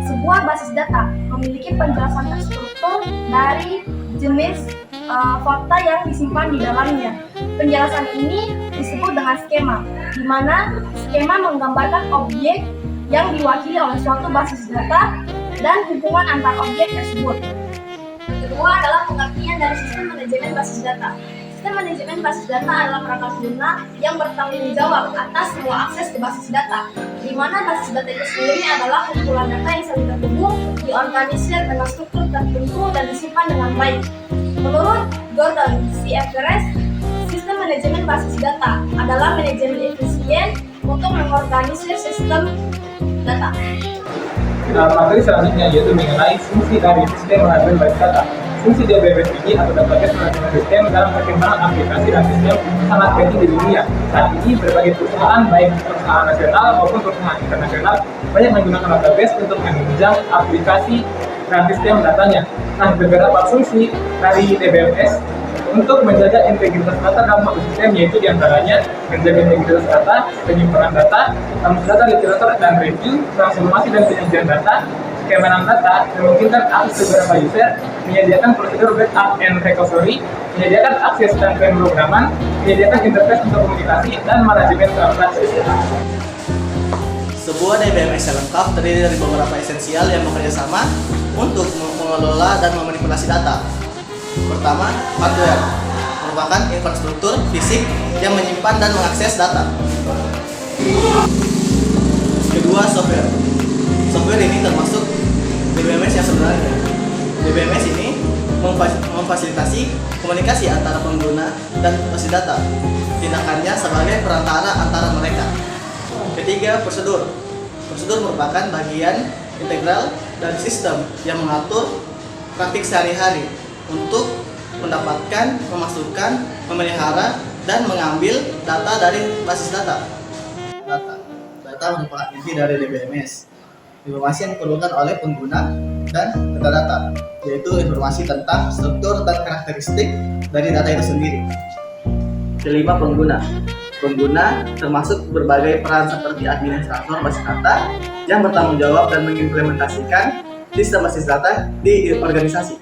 Sebuah basis data memiliki penjelasan terstruktur dari jenis fakta yang disimpan di dalamnya. Penjelasan ini disebut dengan skema, di mana skema menggambarkan objek yang diwakili oleh suatu basis data dan hubungan antar objek tersebut. Kedua adalah pengertian dari sistem manajemen basis data. Sistem manajemen basis data adalah perangkat guna yang bertanggung jawab atas semua akses ke basis data, di mana basis data itu sendiri adalah kumpulan data yang saling terhubung, diorganisir dengan struktur tertentu dan disimpan dengan baik. Menurut Gordon C. Everest, sistem manajemen basis data adalah manajemen efisien untuk mengorganisir sistem data. Materi selanjutnya yaitu mengenai fungsi dari sistem manajemen basis data. Fungsi DBMS ini atau Database Management System dalam perkembangan aplikasi dan sistem sangat penting di dunia. Saat ini berbagai perusahaan, baik perusahaan nasional maupun perusahaan internasional, banyak menggunakan database untuk menunjang aplikasi dan sistem datanya. Nah, beberapa fungsi dari DBMS untuk menjaga integritas data dalam satu sistem, yaitu diantaranya menjaga integritas data, penyimpanan data, data literatur dan review, transformasi dan penyajian data, keamanan data, memungkinkan akses beberapa user, menyediakan prosedur backup and recovery, menyediakan akses dan pemrograman, menyediakan interface untuk komunikasi, dan manajemen transaksi. Sebuah DBMS yang lengkap terdiri dari beberapa esensial yang bekerja sama untuk mengelola dan memanipulasi data. Pertama, hardware merupakan infrastruktur fisik yang menyimpan dan mengakses data. Kedua, software. Software ini termasuk DBMS yang sebenarnya. DBMS ini memfasilitasi komunikasi antara pengguna dan basis data. Tindakannya sebagai perantara antara mereka. Ketiga, prosedur. Prosedur merupakan bagian integral dari sistem yang mengatur praktik sehari-hari untuk mendapatkan, memasukkan, memelihara, dan mengambil data dari basis data. Data merupakan inti dari DBMS. Informasi yang diperlukan oleh pengguna dan metadata, yaitu informasi tentang struktur dan karakteristik dari data itu sendiri. Kelima, pengguna. Pengguna termasuk berbagai peran seperti administrator basis data yang bertanggung jawab dan mengimplementasikan sistem basis data di organisasi.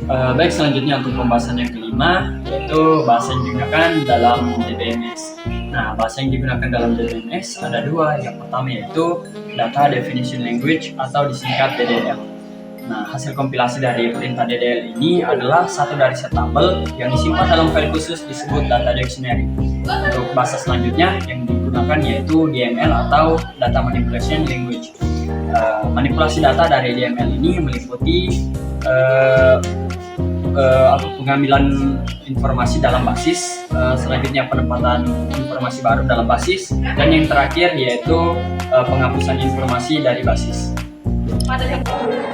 Baik, selanjutnya untuk pembahasan yang kelima, yaitu bahasa yang digunakan dalam DBMS. Nah, bahasa yang digunakan dalam DBMS ada dua. Yang pertama yaitu Data Definition Language atau disingkat DDL. Nah, hasil kompilasi dari perintah DDL ini adalah satu dari set tabel yang disimpan dalam file khusus disebut Data Dictionary. Untuk bahasa selanjutnya yang digunakan yaitu DML atau Data Manipulation Language. Manipulasi data dari DML ini meliputi pengambilan informasi dalam basis, selanjutnya penempatan informasi baru dalam basis, dan yang terakhir yaitu penghapusan informasi dari basis.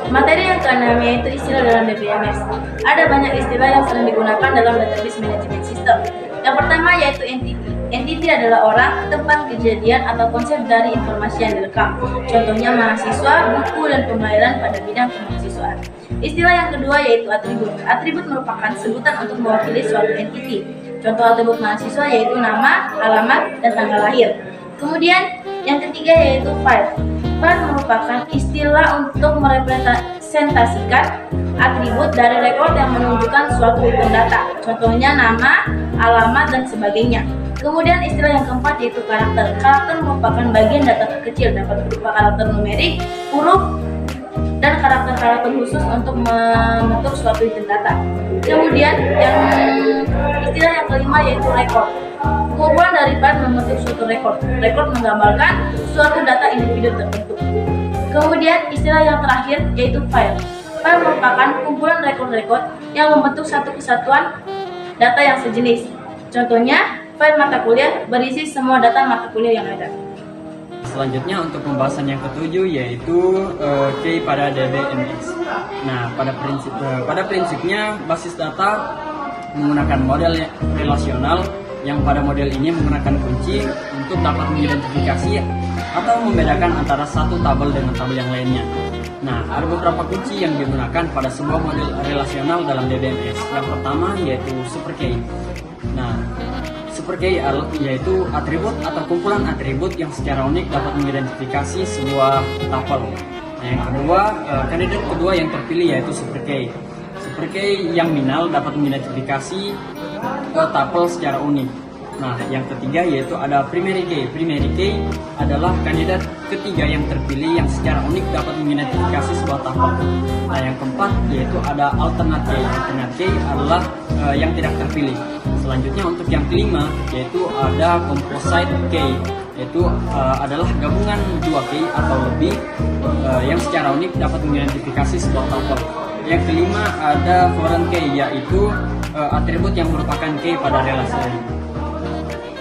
Materi yang keenam yaitu istilah dalam DBMS. Ada banyak istilah yang sering digunakan dalam database management system. Yang pertama yaitu entity. Entity adalah orang, tempat kejadian atau konsep dari informasi yang direkam. Contohnya mahasiswa, buku, dan pembayaran pada bidang kemahasiswaan. Istilah yang kedua yaitu atribut. Atribut merupakan sebutan untuk mewakili suatu entity. Contoh atribut mahasiswa yaitu nama, alamat, dan tanggal lahir. Kemudian yang ketiga yaitu file. File merupakan istilah untuk merepresentasikan atribut dari rekod yang menunjukkan suatu item data. Contohnya nama, alamat, dan sebagainya. Kemudian istilah yang keempat yaitu karakter. Karakter merupakan bagian data terkecil, dapat berupa karakter numerik, huruf, dan karakter-karakter khusus untuk membentuk suatu item data. Kemudian yang istilah yang kelima yaitu rekod. Kumpulan dari file membentuk suatu rekod. Rekod menggambarkan suatu data individu tertentu. Kemudian istilah yang terakhir yaitu file. File merupakan kumpulan rekod-rekod yang membentuk satu kesatuan data yang sejenis. Contohnya, file mata kuliah berisi semua data mata kuliah yang ada. Selanjutnya untuk pembahasan yang ketujuh yaitu key pada DBMS. Nah, pada prinsipnya basis data menggunakan model relasional yang pada model ini menggunakan kunci untuk dapat mengidentifikasi atau membedakan antara satu tabel dengan tabel yang lainnya. Nah, ada beberapa kunci yang digunakan pada sebuah model relasional dalam DBMS. Yang pertama yaitu super key. Nah, super key yaitu atribut atau kumpulan atribut yang secara unik dapat mengidentifikasi sebuah tuple. Nah, yang kedua, kandidat kedua yang terpilih yaitu super key. Super key yang minal dapat mengidentifikasi tuple secara unik. Nah, yang ketiga yaitu ada primary key. Primary key adalah kandidat ketiga yang terpilih yang secara unik dapat mengidentifikasi sebuah tuple. Nah, yang keempat yaitu ada alternate key. Alternate key adalah yang tidak terpilih. Selanjutnya untuk yang kelima yaitu ada composite key, yaitu adalah gabungan dua key atau lebih yang secara unik dapat mengidentifikasi sebuah tuple. Yang kelima ada foreign key, yaitu atribut yang merupakan key pada relasi lain.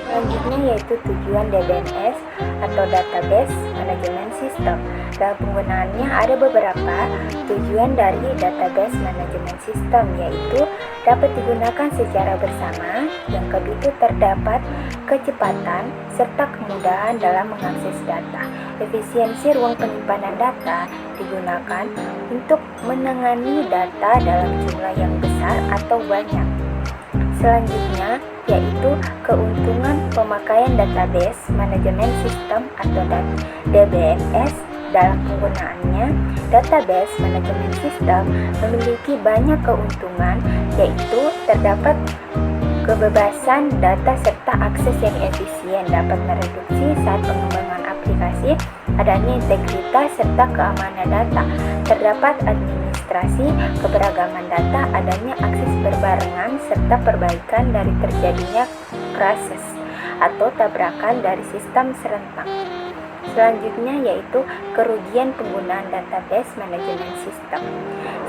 Selanjutnya yaitu tujuan DBMS atau Database Management System. Dalam penggunaannya ada beberapa tujuan dari Database Management System, yaitu dapat digunakan secara bersama. Yang kedua itu terdapat kecepatan serta kemudahan dalam mengakses data. Efisiensi ruang penyimpanan data digunakan untuk menangani data dalam jumlah yang besar atau banyak. Selanjutnya yaitu keuntungan pemakaian Database Management System atau DBMS. Dalam penggunaannya, Database Management System memiliki banyak keuntungan, yaitu terdapat kebebasan data serta akses yang efisien, dapat mereduksi saat pengembangan aplikasi, adanya integritas serta keamanan data, terdapat administrasi keberagaman data, adanya akses berbarengan serta perbaikan dari terjadinya crashes atau tabrakan dari sistem serentak. Selanjutnya yaitu kerugian penggunaan Database Management System.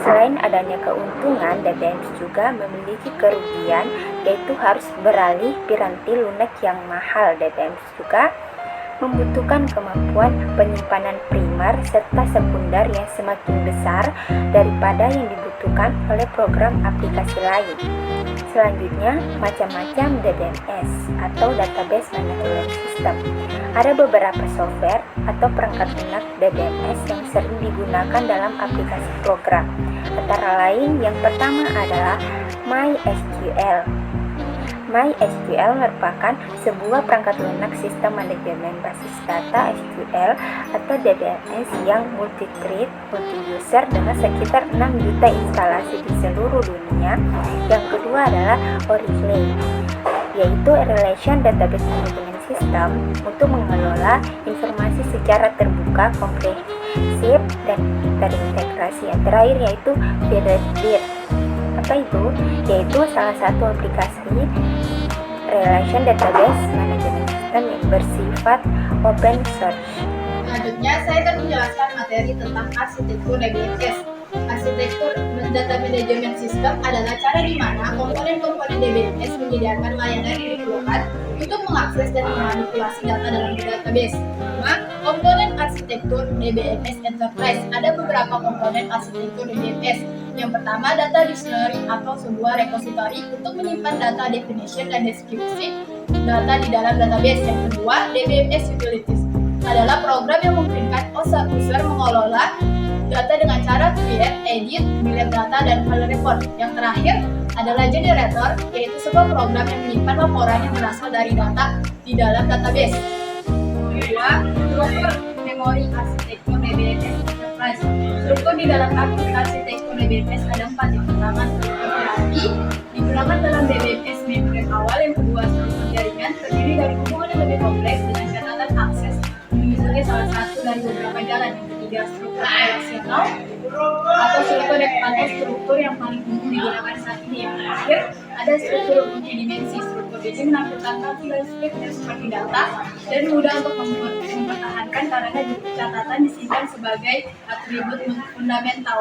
Selain adanya keuntungan, DBMS juga memiliki kerugian, yaitu harus beralih piranti lunak yang mahal. DBMS juga membutuhkan kemampuan penyimpanan primer serta sekunder yang semakin besar daripada yang dibutuhkan oleh program aplikasi lain. Selanjutnya, macam-macam DBMS atau Database Management System. Ada beberapa software atau perangkat lunak DBMS yang sering digunakan dalam aplikasi program. Antara lain, yang pertama adalah MySQL. MySQL merupakan sebuah perangkat lunak sistem manajemen basis data SQL atau DBMS yang multi-thread, multi-user dengan sekitar 6 juta instalasi di seluruh dunia. Yang kedua adalah Oracle, yaitu Relation Database Management System untuk mengelola informasi secara terbuka, komprehensif, dan terintegrasi. Yang terakhir yaitu Redis. Apa itu? Yaitu salah satu aplikasi Relation Database Management System yang bersifat open source. Selanjutnya, saya akan menjelaskan materi tentang arsitektur DBMS. Arsitektur Data Management System adalah cara di mana komponen-komponen DBMS menyediakan layanan yang diperlukan untuk mengakses dan memanipulasi data dalam database. Komponen arsitektur DBMS Enterprise. Ada beberapa komponen arsitektur DBMS. Yang pertama, data dictionary atau sebuah repository untuk menyimpan data definition dan deskripsi data di dalam database. Yang kedua, DBMS Utilities adalah program yang memungkinkan user mengelola data dengan cara create, edit, delete data, dan file report. Yang terakhir adalah generator, yaitu sebuah program yang menyimpan laporan yang berasal dari data di dalam database. Kedua, struktur memori arsitektur DBMS Enterprise. Struktur di dalam arsitektur DBMS ada 4. Yang pertama, struktur hierarki digunakan dalam DBMS mainframe awal. Yang kedua, struktur jaringan terdiri dari hubungan yang lebih kompleks dengan catatan akses sebagai salah satu dari beberapa jalan. Yang ketiga, struktur relasional atau struktur yang paling umum digunakan saat ini. Yang terakhir, ada struktur multidimensi. Struktur ini menampilkan tampilan struktur seperti data dan mudah untuk mempertahankan karena catatan disimpan sebagai atribut fundamental.